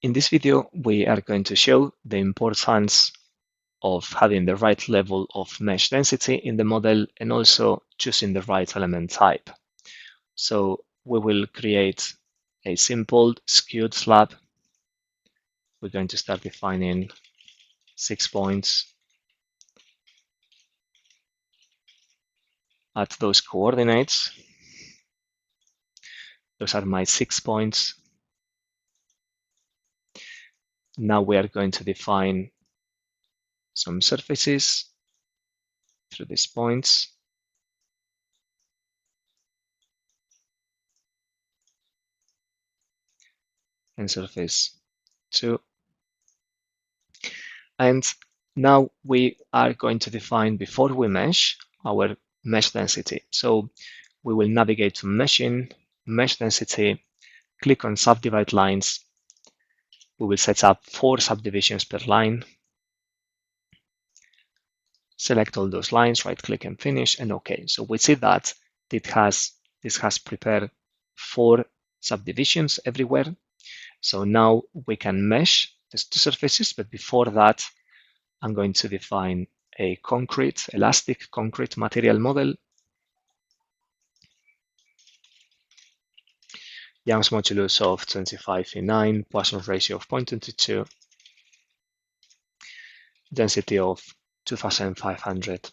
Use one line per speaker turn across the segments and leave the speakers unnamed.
In this video, we are going to show the importance of having the right level of mesh density in the model and also choosing the right element type. So we will create a simple skewed slab. We're going to start defining 6 points at those coordinates. Those are my 6 points. Now we are going to define some surfaces through these points. And surface 2. And now we are going to define, before we mesh, our mesh density. So we will navigate to meshing, mesh density, click on subdivide lines. We will set up 4 subdivisions per line. Select all those lines, right click and finish, and OK. So we see that this has prepared 4 subdivisions everywhere. So now we can mesh these 2 surfaces, but before that, I'm going to define a concrete, elastic concrete material model. Young's modulus of 25E9, Poisson's ratio of 0.22, density of 2,500,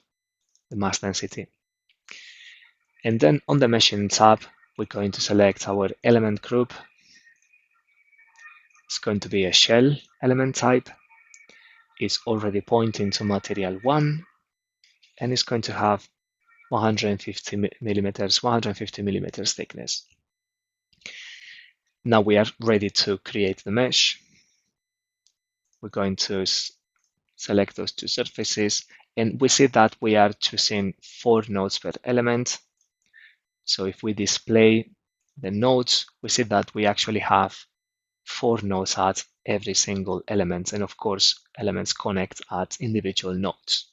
the mass density. And then on the meshing tab, we're going to select our element group. It's going to be a shell element type. It's already pointing to material 1, and it's going to have 150 millimeters thickness. Now we are ready to create the mesh. We're going to select those 2 surfaces, and we see that we are choosing 4 nodes per element. So if we display the nodes, we see that we actually have 4 nodes at every single element, and of course, elements connect at individual nodes.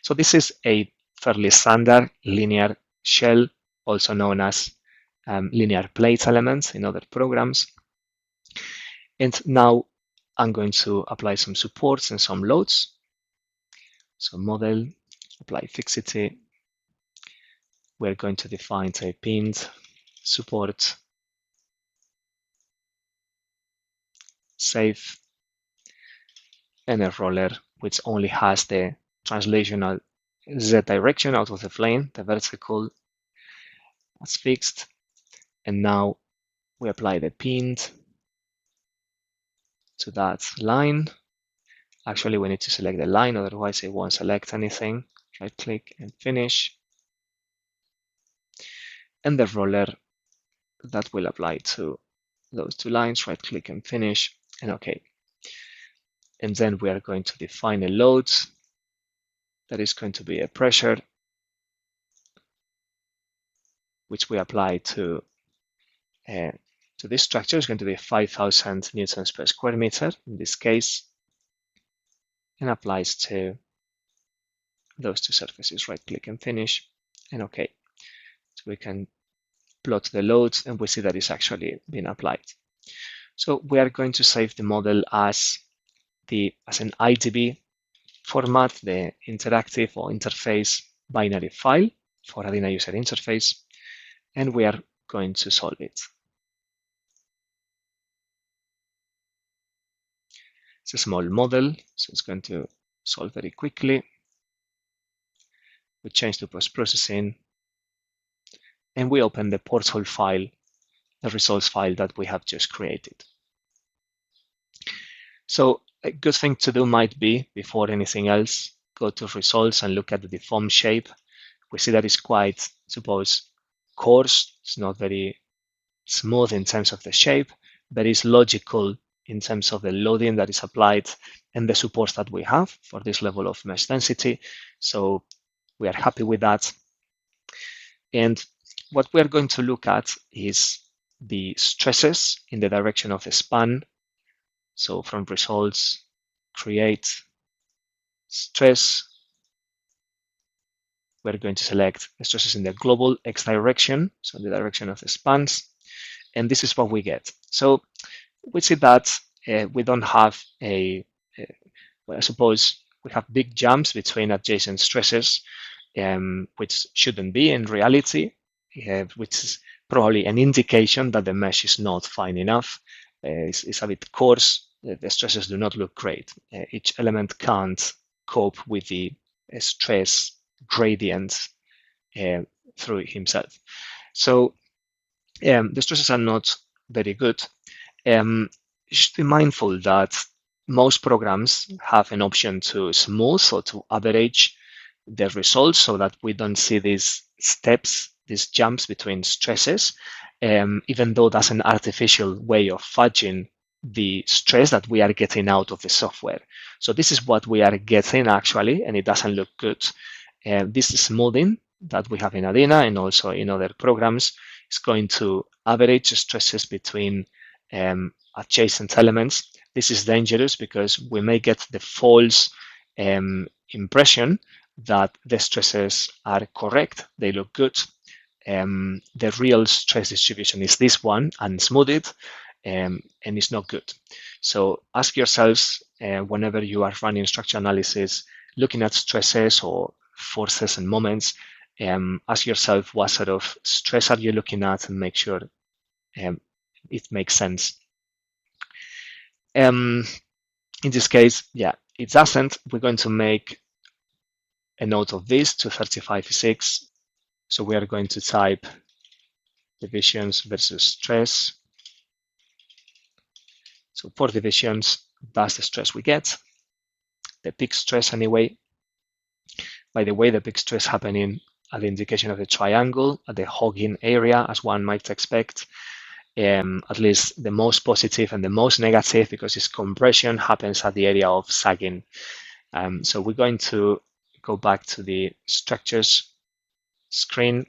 So this is a fairly standard linear shell, also known as linear plate elements in other programs. And now I'm going to apply some supports and some loads. So model, apply fixity. We're going to define a pinned support, save, and a roller, which only has the translational Z direction out of the plane, the vertical, that's fixed. And now we apply the pinned to that line. Actually, we need to select the line, otherwise it won't select anything. Right click and finish. And the roller that will apply to those 2 lines, right click and finish, and OK. And then we are going to define a load that is going to be a pressure, which we apply to this structure. Is going to be 5,000 newtons per square meter in this case, and applies to those 2 surfaces. Right click and finish, and OK. So we can plot the loads, and we see that it's actually been applied. So we are going to save the model as an IDB format, the interactive or interface binary file for ADINA user interface, and we are going to solve it. It's a small model, so it's going to solve very quickly. We change to post-processing, and we open the porthole file, the results file that we have just created. So a good thing to do might be, before anything else, go to results and look at the deformed shape. We see that it's quite, suppose, coarse. It's not very smooth in terms of the shape, but it's logical in terms of the loading that is applied and the supports that we have for this level of mesh density. So we are happy with that. And what we are going to look at is the stresses in the direction of the span. So from results, create stress. We're going to select the stresses in the global X direction, so the direction of the spans. And this is what we get. So we see that we don't have well, I suppose we have big jumps between adjacent stresses, which shouldn't be in reality, which is probably an indication that the mesh is not fine enough. It's a bit coarse. The stresses do not look great. Each element can't cope with the stress gradient through himself. So the stresses are not very good. You should be mindful that most programs have an option to smooth or to average the results so that we don't see these steps, these jumps between stresses, even though that's an artificial way of fudging the stress that we are getting out of the software. So this is what we are getting actually, and it doesn't look good. This smoothing that we have in ADINA and also in other programs is going to average stresses between adjacent elements. This is dangerous because we may get the false impression that the stresses are correct, they look good. The real stress distribution is this one, and smooth it, and it's not good. So ask yourselves whenever you are running structure analysis, looking at stresses or forces and moments, ask yourself what sort of stress are you looking at and make sure it makes sense. In this case, yeah, it doesn't. We're going to make a note of this to 35.6. So we are going to type divisions versus stress. So for divisions, that's the stress we get, the peak stress anyway. By the way, the peak stress happening at the indication of the triangle at the hogging area, as one might expect. At least the most positive and the most negative, because its compression happens at the area of sagging. So we're going to go back to the structures screen,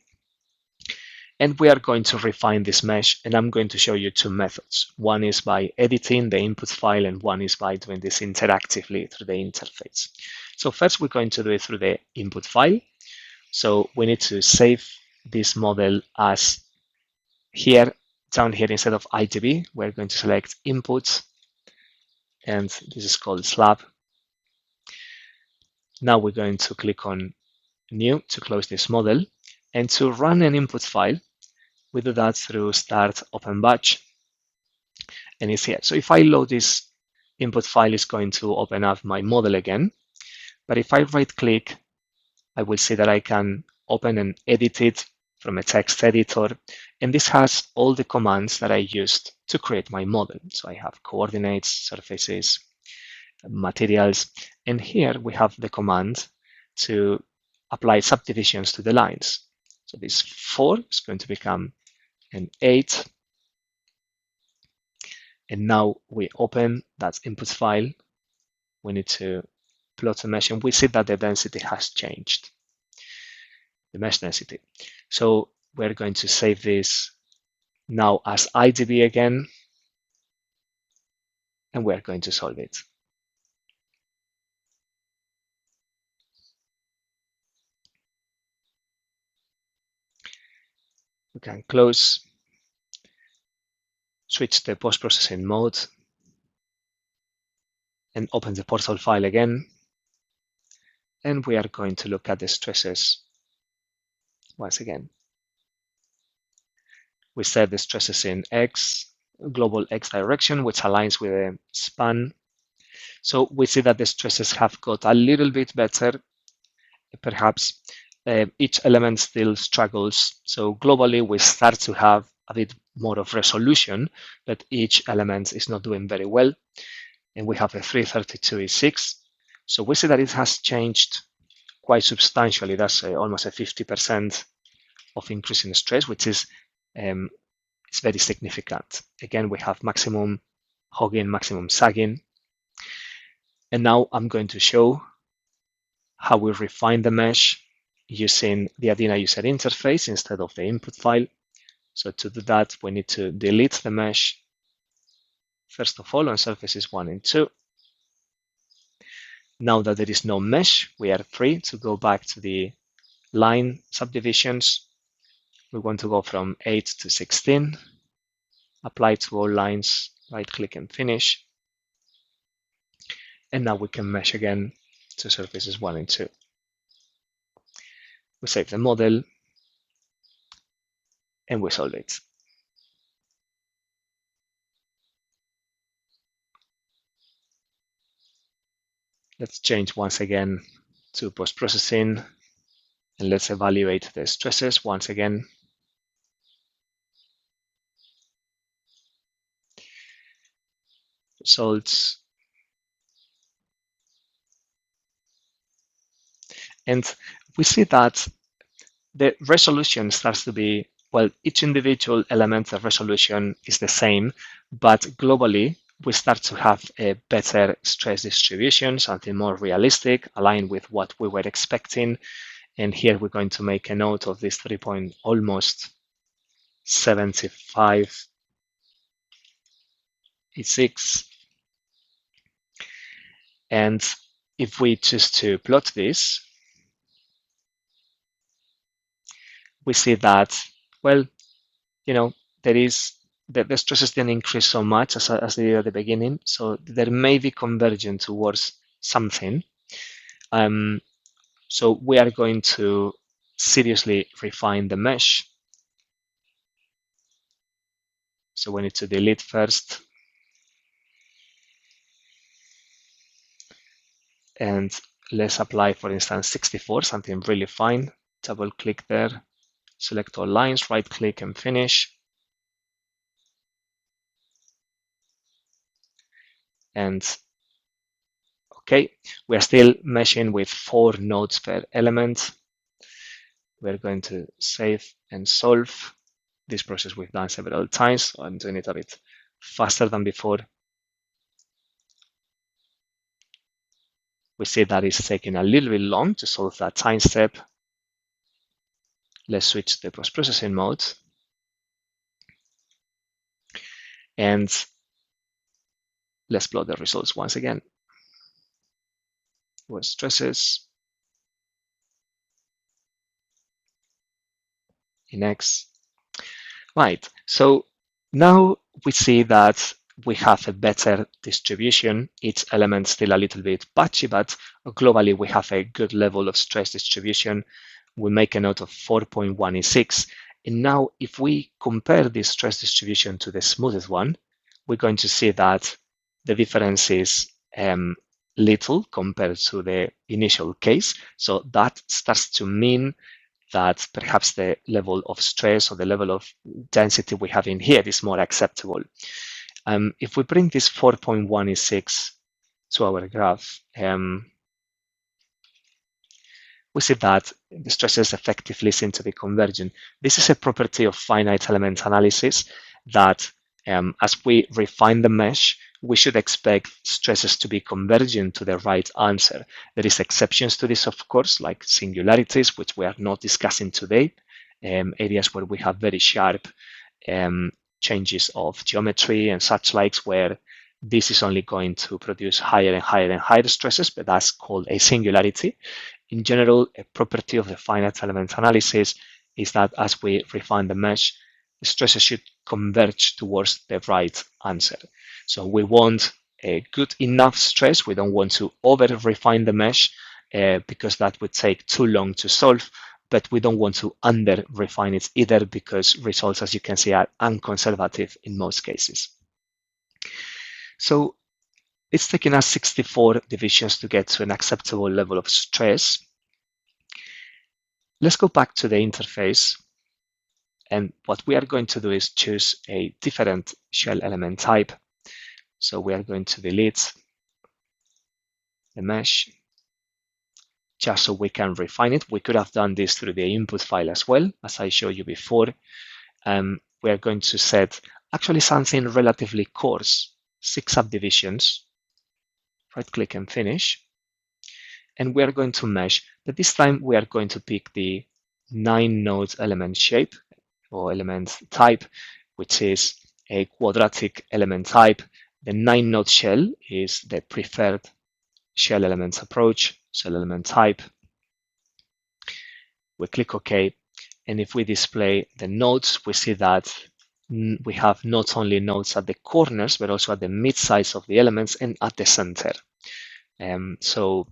and we are going to refine this mesh, and I'm going to show you two methods. One is by editing the input file, and one is by doing this interactively through the interface. So first we're going to do it through the input file. So we need to save this model as here, down here, instead of ITB, we're going to select input, and this is called slab. Now we're going to click on new to close this model, and to run an input file, we do that through start open batch, and it's here. So if I load this input file, it's going to open up my model again. But if I right click, I will see that I can open and edit it from a text editor. And this has all the commands that I used to create my model. So I have coordinates, surfaces, materials, and here we have the command to apply subdivisions to the lines. So this 4 is going to become an 8. And now we open that input file. We need to plot a mesh, and we see that the density has changed, the mesh density. So we're going to save this now as IDB again, and we're going to solve it. We can close, switch the post-processing mode, and open the portal file again. And we are going to look at the stresses once again. We set the stresses in X, global X direction, which aligns with the span. So we see that the stresses have got a little bit better. Perhaps each element still struggles. So globally, we start to have a bit more of resolution, but each element is not doing very well. And we have a 332E6. So we see that it has changed quite substantially. That's almost a 50% of increase in stress, which is it's very significant. Again, we have maximum hogging, maximum sagging. And now I'm going to show how we refine the mesh using the ADINA user interface instead of the input file. So to do that, we need to delete the mesh, first of all, on surfaces 1 and 2. Now that there is no mesh, we are free to go back to the line subdivisions. We want to go from 8 to 16, apply to all lines, right click and finish. And now we can mesh again to surfaces 1 and 2. We save the model and we solve it. Let's change once again to post-processing, and let's evaluate the stresses once again. Results. And we see that the resolution starts to be, well, each individual element of resolution is the same, but globally, we start to have a better stress distribution, something more realistic, aligned with what we were expecting. And here we're going to make a note of this 3 point almost 75 E6. And if we choose to plot this, we see that, well, there is the stresses didn't increase so much as they did at the beginning. So there may be convergence towards something. So we are going to seriously refine the mesh. So we need to delete first. And let's apply, for instance, 64, something really fine. Double click there, select all lines, right click and finish. And okay, we are still meshing with 4 nodes per element. We're going to save and solve. This process we've done several times, so I'm doing it a bit faster than before. We see that it's taking a little bit long to solve that time step. Let's switch to post-processing mode. And let's plot the results once again. With stresses in X. Right, so now we see that we have a better distribution. Each element still a little bit patchy, but globally we have a good level of stress distribution. We make a note of 4.1E6. And now if we compare this stress distribution to the smoothest one, we're going to see that the difference is little compared to the initial case. So that starts to mean that perhaps the level of stress or the level of density we have in here is more acceptable. If we bring this 4.1E6 to our graph, we see that the stresses effectively seem to be convergent. This is a property of finite element analysis that as we refine the mesh, we should expect stresses to be convergent to the right answer. There is exceptions to this, of course, like singularities, which we are not discussing today, areas where we have very sharp changes of geometry and such likes, where this is only going to produce higher and higher and higher stresses, but that's called a singularity. In general, a property of the finite element analysis is that as we refine the mesh, the stresses should converge towards the right answer. So we want a good enough stress. We don't want to over refine the mesh because that would take too long to solve, but we don't want to under refine it either because results, as you can see, are unconservative in most cases. So it's taken us 64 divisions to get to an acceptable level of stress. Let's go back to the interface. And what we are going to do is choose a different shell element type. So we are going to delete the mesh just so we can refine it. We could have done this through the input file as well, as I showed you before. We are going to set actually something relatively coarse, 6 subdivisions. Right click and finish. And we are going to mesh, but this time we are going to pick the 9 nodes element shape or element type, which is a quadratic element type. The 9 node shell is the preferred shell elements approach, shell element type. We click OK. And if we display the nodes, we see that we have not only nodes at the corners, but also at the mid size of the elements and at the center. So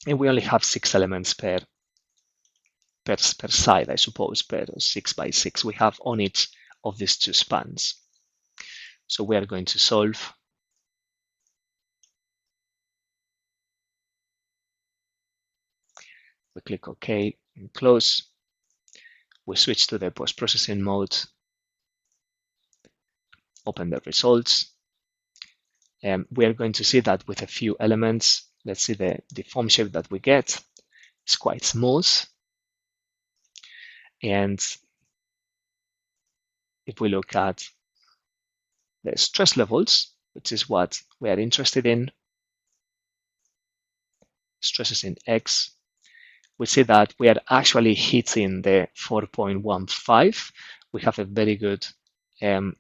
and we only have 6 elements per side, I suppose, per 6 by 6 we have on each of these two spans. So we are going to solve. We click OK and close. We switch to the post-processing mode, open the results. We are going to see that with a few elements, let's see the form shape that we get. It's quite smooth. And if we look at the stress levels, which is what we are interested in, stresses in X, we see that we are actually hitting the 4.15. We have a very good and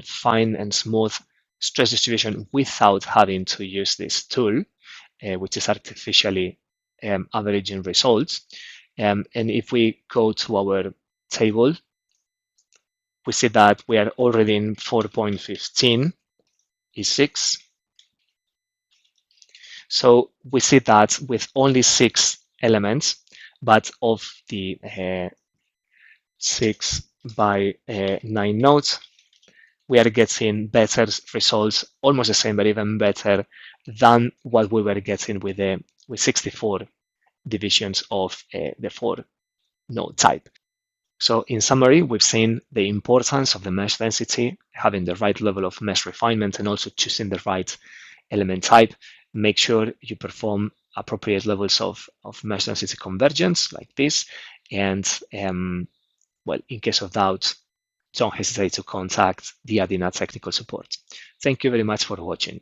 fine and smooth stress distribution without having to use this tool, which is artificially averaging results. And if we go to our table, we see that we are already in 4.15 E6. So we see that with only 6 elements, but of the 6 by 9 nodes, we are getting better results, almost the same, but even better than what we were getting with 64 divisions of the 4 node type. So in summary, we've seen the importance of the mesh density, having the right level of mesh refinement, and also choosing the right element type. Make sure you perform appropriate levels of mesh density convergence like this. And well, in case of doubt, don't hesitate to contact the ADINA technical support. Thank you very much for watching.